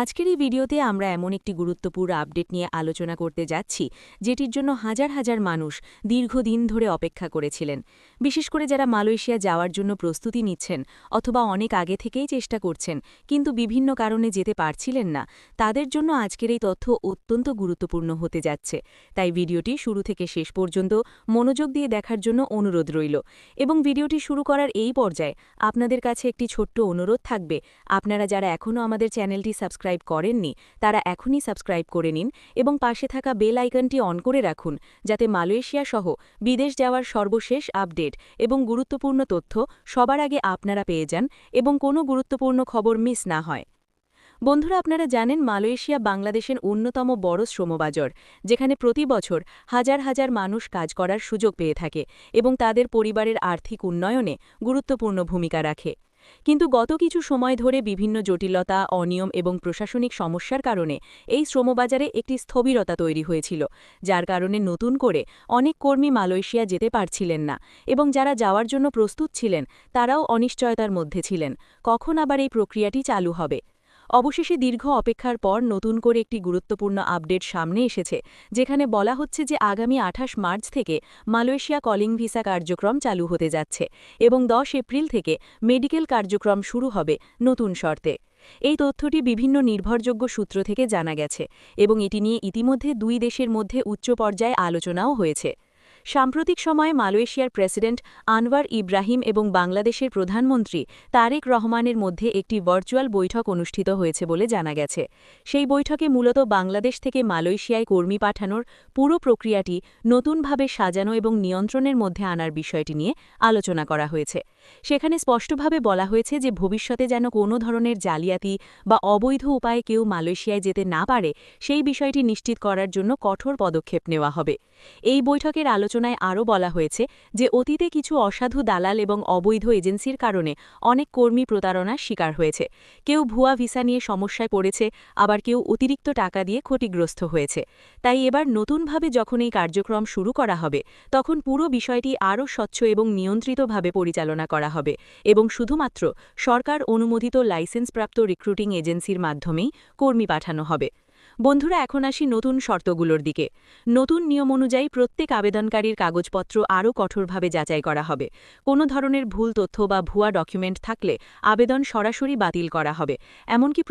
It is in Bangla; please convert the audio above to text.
আজকের এই ভিডিওতে আমরা এমন একটি গুরুত্বপূর্ণ আপডেট নিয়ে আলোচনা করতে যাচ্ছি যেটির জন্য হাজার হাজার মানুষ দীর্ঘদিন ধরে অপেক্ষা করেছিলেন। বিশেষ করে যারা মালয়েশিয়া যাওয়ার জন্য প্রস্তুতি নিচ্ছেন অথবা অনেক আগে থেকেই চেষ্টা করছেন কিন্তু বিভিন্ন কারণে যেতে পারছিলেন না, তাদের জন্য আজকের এই তথ্য অত্যন্ত গুরুত্বপূর্ণ হতে যাচ্ছে। তাই ভিডিওটি শুরু থেকে শেষ পর্যন্ত মনোযোগ দিয়ে দেখার জন্য অনুরোধ রইল। এবং ভিডিওটি শুরু করার এই পর্যায়ে আপনাদের কাছে একটি ছোট্ট অনুরোধ থাকবে, আপনারা যারা এখনও আমাদের চ্যানেলটি সাবস্ক্রাইব করেননি তারা এখনই সাবস্ক্রাইব করে নিন এবং পাশে থাকা বেল আইকনটি অন করে রাখুন, যাতে মালয়েশিয়া সহ বিদেশ যাওয়ার সর্বশেষ আপডেট এবং গুরুত্বপূর্ণ তথ্য সবার আগে আপনারা পেয়ে যান এবং কোনো গুরুত্বপূর্ণ খবর মিস না হয়। বন্ধুরা, আপনারা জানেন মালয়েশিয়া বাংলাদেশের অন্যতম বড় শ্রমবাজার, যেখানে প্রতি বছর হাজার হাজার মানুষ কাজ করার সুযোগ পেয়ে থাকে এবং তাদের পরিবারের আর্থিক উন্নয়নে গুরুত্বপূর্ণ ভূমিকা রাখে। কিন্তু গত কিছু সময় ধরে বিভিন্ন জটিলতা, অনিয়ম এবং প্রশাসনিক সমস্যার কারণে এই শ্রমবাজারে একটি স্থবিরতা তৈরি হয়েছিল, যার কারণে নতুন করে অনেক কর্মী মালয়েশিয়া যেতে পারছিলেন না এবং যারা যাওয়ার জন্য প্রস্তুত ছিলেন তারাও অনিশ্চয়তার মধ্যে ছিলেন কখন আবার এই প্রক্রিয়াটি চালু হবে। অবশেষে দীর্ঘ অপেক্ষার পর নতুন করে একটি গুরুত্বপূর্ণ আপডেট সামনে এসেছে, যেখানে বলা হচ্ছে যে আগামী ২৮ মার্চ থেকে মালয়েশিয়া কলিং ভিসা কার্যক্রম চালু হতে যাচ্ছে এবং ১০ এপ্রিল থেকে মেডিকেল কার্যক্রম শুরু হবে নতুন শর্তে। এই তথ্যটি বিভিন্ন নির্ভরযোগ্য সূত্র থেকে জানা গেছে এবং এটি নিয়ে ইতিমধ্যে দুই দেশের মধ্যে উচ্চ পর্যায়ে আলোচনাও হয়েছে। সাম্প্রতিক সময়ে মালয়েশিয়ার প্রেসিডেন্ট আনওয়ার ইব্রাহিম এবং বাংলাদেশের প্রধানমন্ত্রী তারেক রহমানের মধ্যে একটি ভার্চুয়াল বৈঠক অনুষ্ঠিত হয়েছে বলে জানা গেছে। সেই বৈঠকে মূলত বাংলাদেশ থেকে মালয়েশিয়ায় কর্মী পাঠানোর পুরো প্রক্রিয়াটি নতুনভাবে সাজানো এবং নিয়ন্ত্রণের মধ্যে আনার বিষয়টি নিয়ে আলোচনা করা হয়েছে। সেখানে স্পষ্টভাবে বলা হয়েছে যে ভবিষ্যতে যেন কোনো ধরনের জালিয়াতি বা অবৈধ উপায়ে কেউ মালয়েশিয়ায় যেতে না পারে, সেই বিষয়টি নিশ্চিত করার জন্য কঠোর পদক্ষেপ নেওয়া হবে। এই বৈঠকের আলোচনায় আরও বলা হয়েছে যে অতীতে কিছু অসাধু দালাল এবং অবৈধ এজেন্সির কারণে অনেক কর্মী প্রতারণার শিকার হয়েছে। কেউ ভুয়া ভিসা নিয়ে সমস্যায় পড়েছে, আবার কেউ অতিরিক্ত টাকা দিয়ে ক্ষতিগ্রস্ত হয়েছে। তাই এবার নতুনভাবে যখন এই কার্যক্রম শুরু করা হবে তখন পুরো বিষয়টি আরও স্বচ্ছ এবং নিয়ন্ত্রিতভাবে পরিচালনা করা হবে এবং শুধুমাত্র সরকার অনুমোদিত লাইসেন্সপ্রাপ্ত রিক্রুটিং এজেন্সির মাধ্যমেই কর্মী পাঠানো হবে। বন্ধুরা, এখন আসি নতুন শর্তগুলোর দিকে। নতুন নিয়ম অনুযায়ী প্রত্যেক আবেদনকারীর কাগজপত্র আরও কঠোরভাবে যাচাই করা হবে। কোনো ধরনের ভুল তথ্য বা ভুয়া ডকুমেন্ট থাকলে আবেদন সরাসরি বাতিল করা হবে। এমনকি